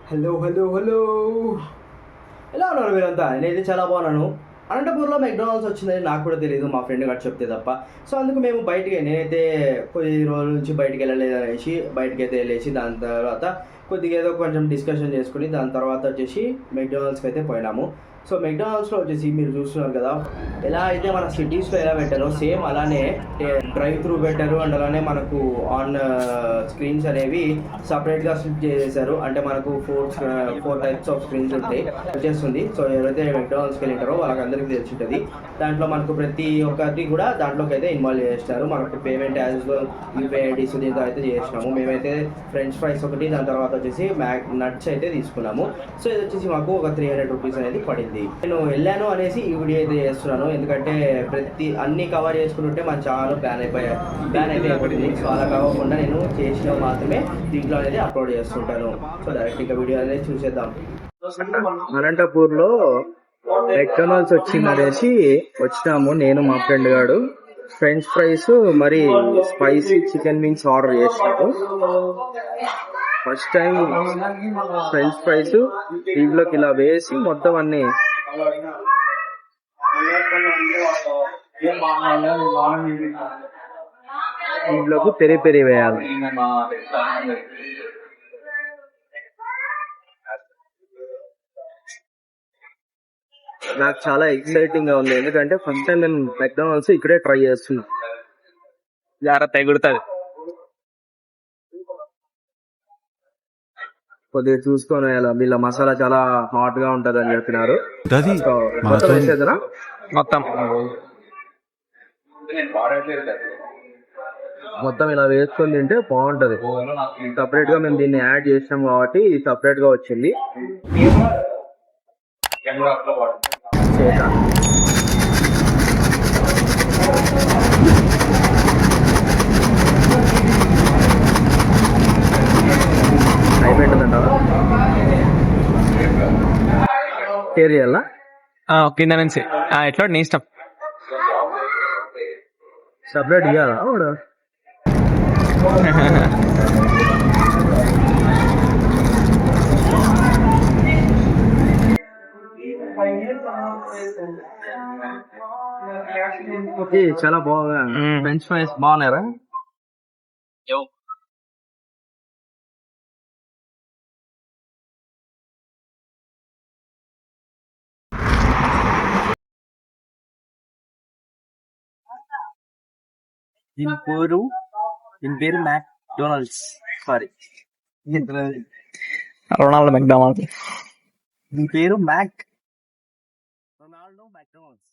Hello hello hello ఎలా ఉన్నారు మీరంతా? నేనైతే చాలా బాగున్నాను. అనంతపూర్లో మెక్‌డానల్డ్స్ వచ్చిందని నాకు కూడా తెలీదు. మా ఫ్రెండ్ గాడు చెప్తే తప్ప. సో, అందుకు మేము నేనైతే కొద్ది రోజుల నుంచి బయటికెళ్ళలేదనేసి బయటికైతే ఎళ్ళేసి దాని తర్వాత కొద్దిగా ఏదో కొంచెం డిస్కషన్ చేసుకొని దాని తర్వాత వచ్చేసి మెక్‌డానల్డ్స్‌కైతే పోయినాము. సో, మెక్‌డానల్డ్స్‌లో వచ్చేసి మీరు చూస్తున్నారు కదా! ఎలా అయితే మన సిటీస్‌లో ఎలా పెట్టారో సేమ్ అలానే డ్రైవ్ త్రూ పెట్టారు. అండ్ అలానే మనకు ఆన్ స్క్రీన్స్ అనేవి సెపరేట్‌గా స్ప్లిట్ చేసేసారు. అంటే మనకు 4 టైప్స్ ఆఫ్ స్క్రీన్స్ ఉంటాయి. వచ్చేస్తుంది. సో, ఎవరైతే మెక్‌డానల్డ్స్‌కి వెళ్ళింటారో వాళ్ళకందరికీ తెలిసుంటది. దాంట్లో మనకు ప్రతి ఒక్కటి కూడా దాంట్లోకైతే ఇన్వాల్వ్ చేసేసినారు. మనకు payment as well UPI IDs దీంతో అయితే చేసినాము. మేమైతే ఫ్రెంచ్ ఫ్రైస్ ఒకటి, దాని తర్వాత వచ్చేసి నట్స్ అయితే తీసుకున్నాము. సో, ఇది వచ్చేసి మాకు ఒక 300 రూపీస్ అనేది పడింది. నేను వెళ్ళాను అనేసి ఈ వీడియో అయితే చేస్తున్నాను. ఎందుకంటే అన్ని కవర్ చేసుకుంటుంటే మన ఛానల్ బ్యాన్ అయితే అయిపోతుంది. సో, అలా కాకుండా నేను చేసినవి మాత్రమే దీంట్లో అనేది అప్లోడ్ చేస్తుంటాను. సో, డైరెక్ట్ ఇంకా వీడియో అనేది చూసేద్దాం. అనంతపూర్లో మెక్‌డానల్డ్స్ వచ్చిందనేసి వచ్చినాము. నేను మా ఫ్రెండ్ గాడు ఫ్రెంచ్ ఫ్రైస్ మరి స్పైసీ చికెన్ వింగ్స్ ఆర్డర్ చేసినాము. ఫస్ట్ టైం ఫ్రెంచ్ ఫ్రైస్ దీంట్లోకి ఇలా వేసి మొత్తం అన్ని దీంట్లోకి పెరి వేయాలి. నాకు చాలా ఎక్సైటింగ్ గా ఉంది. ఎందుకంటే ఫస్ట్ టైం నేను మెక్‌డానల్డ్స్ ఇక్కడే ట్రై చేస్తున్నా. జాగ్రత్త ఎగురుతుంది. కొద్దిగా చూసుకొని వేయాలి. వీళ్ళ మసాలా చాలా హాట్ గా ఉంటది అని చెప్పినారు. గది సో, మొత్తం వేసేదనా? మొత్తం మొత్తం ఇలా వేసుకొని తింటే బాగుంటది. సపరేట్ గా మేము దీన్ని యాడ్ చేసినాం కాబట్టి ఇది సపరేట్ గా వచ్చింది. చేసా. అయిపోయిందంటారా? షేర్ చేయాలా? కింద నుంచి ఎట్లా నీ ఇష్టం. సపరేట్ ఇవ్వాలా వాడు? చాలా బాగా ఫ్రెంచ్ ఫ్రైస్ బాగున్నారా? దీని పేరు మ్యాక్‌డొనాల్డ్స్. Sorry, Ronaldo McDonald. దీని పేరు రొనాల్డో మెక్‌డొనాల్డ్స్.